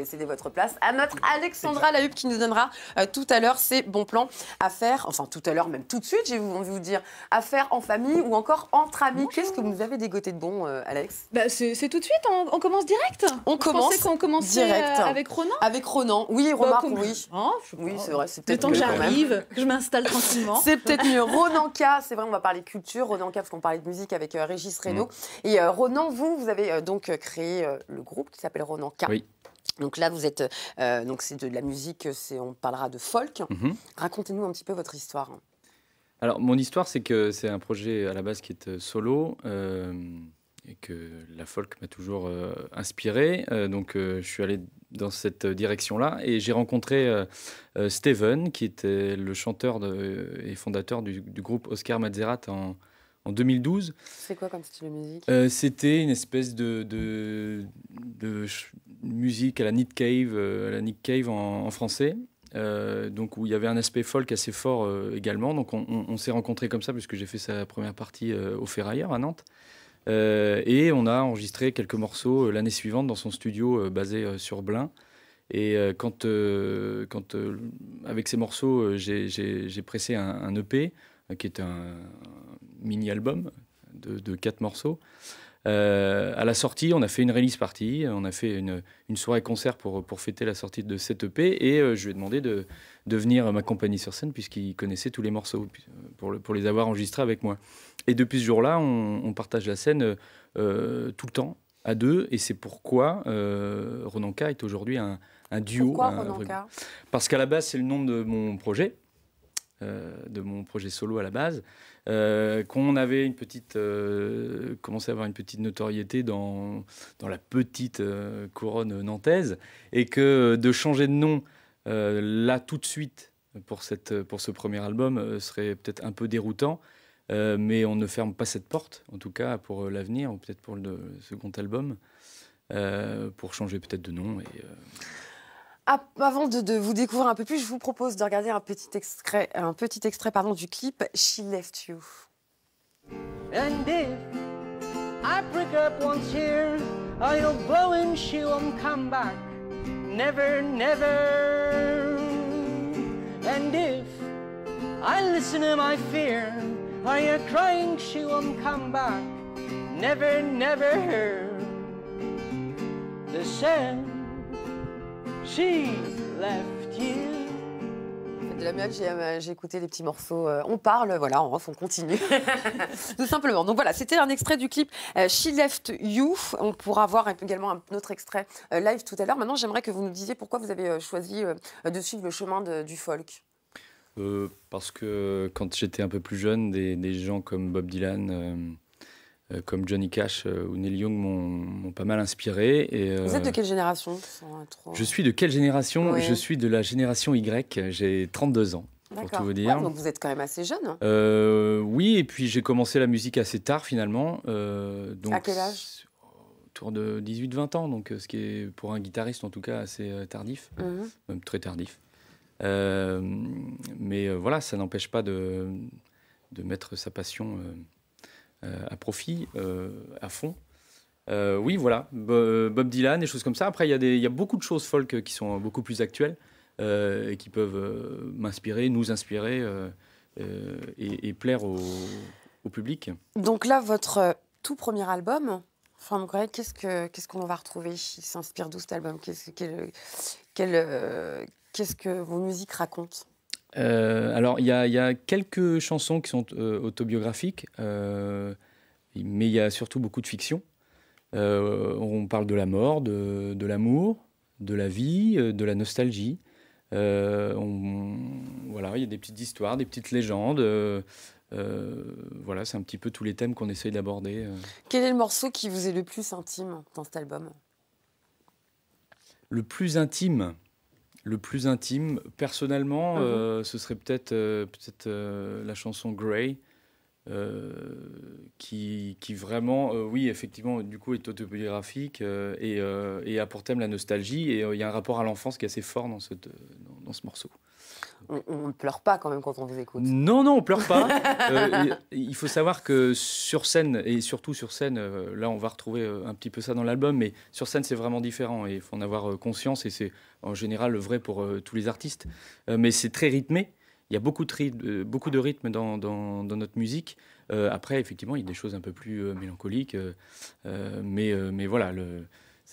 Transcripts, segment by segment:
Cédez votre place à notre Alexandra Lahup qui nous donnera tout à l'heure ses bons plans à faire, enfin tout à l'heure, même tout de suite, j'ai envie de vous dire, à faire en famille ou encore entre amis. Qu'est-ce que vous nous avez dégoté de bon, Alex? C'est tout de suite, on commence direct. On commence qu'on commençait direct. Avec Ronan. Avec Ronan, oui, remarque, oui. Oh, oui, c'est vrai, c'est le peut-être temps que mieux quand même. j'arrive, que je m'installe tranquillement. C'est peut-être mieux. Ronan K, c'est vrai, on va parler culture. Ronan K, parce qu'on parlait de musique avec Régis Reynaud. Et Ronan, vous avez donc créé le groupe qui s'appelle Ronan K. Oui. Donc là, vous êtes, donc c'est de la musique, on parlera de folk. Racontez-nous un petit peu votre histoire. Alors, mon histoire, c'est que c'est un projet à la base qui est solo et que la folk m'a toujours inspiré. Donc, je suis allé dans cette direction-là et j'ai rencontré Steven, qui était le chanteur et fondateur du groupe Oscar Mazerat en 2012. C'est quoi comme style de musique? C'était une espèce de musique à la Nick Cave en français. Donc où il y avait un aspect folk assez fort également. Donc on s'est rencontrés comme ça, puisque j'ai fait sa première partie au Ferrailleur à Nantes. Et on a enregistré quelques morceaux l'année suivante dans son studio basé sur Blain. Et avec ces morceaux, j'ai pressé un EP, qui est un mini-album de 4 morceaux. À la sortie, on a fait une release party, on a fait une soirée concert pour fêter la sortie de cette EP, et je lui ai demandé de venir m'accompagner sur scène, puisqu'il connaissait tous les morceaux, pour les avoir enregistrés avec moi. Et depuis ce jour-là, on partage la scène tout le temps, à deux, et c'est pourquoi Ronan K est aujourd'hui un duo. Pourquoi Ronan K? Parce qu'à la base, c'est le nom de mon projet solo à la base, qu'on avait commencé à avoir une petite notoriété dans la petite couronne nantaise, et que de changer de nom là tout de suite pour ce premier album serait peut-être un peu déroutant, mais on ne ferme pas cette porte, en tout cas pour l'avenir, ou peut-être pour le second album, pour changer peut-être de nom. Avant de vous découvrir un peu plus, je vous propose de regarder un petit extrait du clip She Left You. And if I break up once here, I'll blow and she won't come back. Never, never. And if I listen to my fear, are you crying she won't come back? Never, never. The sun. She left you. De la même, j'ai écouté les petits morceaux. On parle, voilà, en off, on continue. Tout simplement. Donc voilà, c'était un extrait du clip She Left You. On pourra voir également un autre extrait live tout à l'heure. Maintenant, j'aimerais que vous nous disiez pourquoi vous avez choisi de suivre le chemin du folk. Parce que quand j'étais un peu plus jeune, des gens comme Bob Dylan, comme Johnny Cash ou Neil Young m'ont pas mal inspiré. Vous êtes de quelle génération? Je suis de quelle génération? Oui. Je suis de la génération Y, j'ai 32 ans, pour tout vous dire. Ouais, donc vous êtes quand même assez jeune. Oui, et puis j'ai commencé la musique assez tard finalement. Donc, à quel âge? Autour de 18-20 ans, donc ce qui est pour un guitariste en tout cas assez tardif, même très tardif. Mais voilà, ça n'empêche pas de mettre sa passion à profit, à fond. Oui, voilà, Bob Dylan, des choses comme ça. Après, il y a beaucoup de choses folk qui sont beaucoup plus actuelles et qui peuvent m'inspirer, nous inspirer et plaire au public. Donc là, votre tout premier album, From Grey, qu'est-ce qu'on va retrouver? Il s'inspire d'où cet album? Qu'est-ce que vos musiques racontent? Alors, il y a quelques chansons qui sont autobiographiques, mais il y a surtout beaucoup de fiction. On parle de la mort, de l'amour, de la vie, de la nostalgie. Voilà, il y a des petites histoires, des petites légendes. Voilà, c'est un petit peu tous les thèmes qu'on essaye d'aborder. Quel est le morceau qui vous est le plus intime dans cet album? Le plus intime, personnellement, ce serait peut-être la chanson Grey, qui vraiment, oui, effectivement, du coup, est autobiographique et a pour thème la nostalgie. Et il y a un rapport à l'enfance qui est assez fort dans ce morceau. On ne pleure pas quand même quand on vous écoute. Non, non, on pleure pas. Il faut savoir que sur scène, et surtout sur scène, là on va retrouver un petit peu ça dans l'album, mais sur scène c'est vraiment différent et il faut en avoir conscience et c'est en général vrai pour tous les artistes. Mais c'est très rythmé, il y a beaucoup de rythme dans notre musique. Après, effectivement, il y a des choses un peu plus mélancoliques, mais voilà,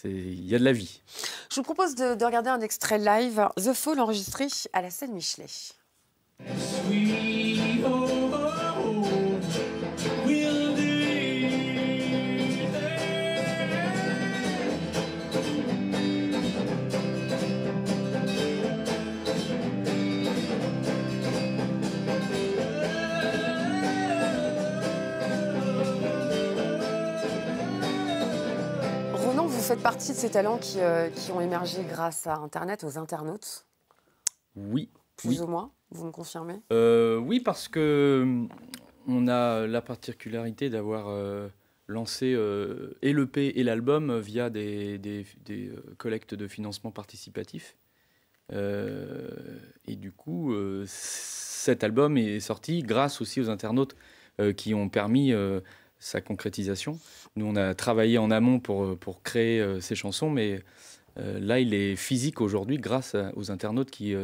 il y a de la vie. Je vous propose de regarder un extrait live, The Fall, enregistré à la scène Michelet. Sweet home, we'll do Ronan, vous faites partie de ces talents qui ont émergé grâce à Internet, aux internautes, Oui. plus ou moins, vous me confirmez? Oui, parce que on a la particularité d'avoir lancé et l'EP et l'album via des collectes de financement participatif. Et du coup, cet album est sorti grâce aussi aux internautes qui ont permis sa concrétisation. Nous, on a travaillé en amont pour créer ces chansons, mais là, il est physique aujourd'hui grâce aux internautes qui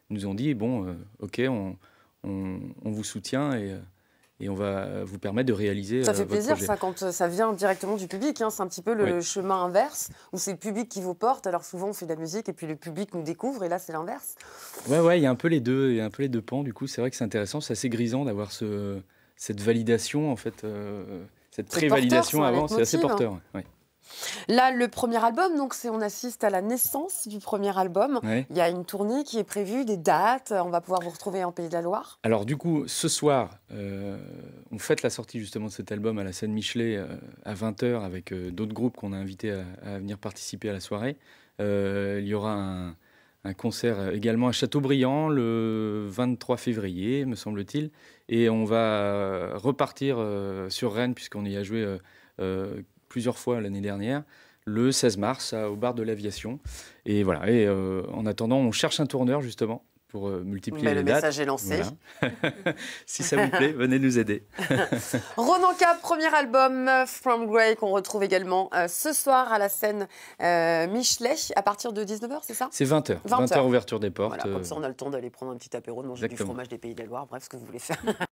nous ont dit, bon, ok, on vous soutient et on va vous permettre de réaliser Ça fait votre plaisir, projet. ça, quand ça vient directement du public. Hein. C'est un petit peu le chemin inverse, où c'est le public qui vous porte. Alors souvent, on fait de la musique et puis le public nous découvre, et là, c'est l'inverse. Ouais, il y a un peu les deux, il y a un peu les deux pans. Du coup, c'est vrai que c'est intéressant, c'est assez grisant d'avoir cette validation, en fait, cette C'est pré-validation porteur, ça, avant. C'est assez leitmotiv. porteur. Ouais. Là, le premier album, donc on assiste à la naissance du premier album. Ouais. Il y a une tournée qui est prévue, des dates. On va pouvoir vous retrouver en Pays de la Loire. Alors du coup, ce soir, on fête la sortie justement de cet album à la scène Michelet à 20h avec d'autres groupes qu'on a invités à venir participer à la soirée. Il y aura un concert également à Châteaubriand le 23 février, me semble-t-il. Et on va repartir sur Rennes, puisqu'on y a joué plusieurs fois l'année dernière, le 16 mars au bar de l'Aviation. Et voilà, et en attendant, on cherche un tourneur justement pour multiplier Mais les le dates. message est lancé. Voilà. Si ça vous plaît, venez nous aider. Ronan Cap, premier album, From Grey, qu'on retrouve également ce soir à la scène Michelet, à partir de 19h, c'est ça? C'est 20h. 20h. 20h ouverture des portes. Voilà, comme ça on a le temps d'aller prendre un petit apéro, de manger du Exactement. fromage des Pays de la Loire, bref, ce que vous voulez faire.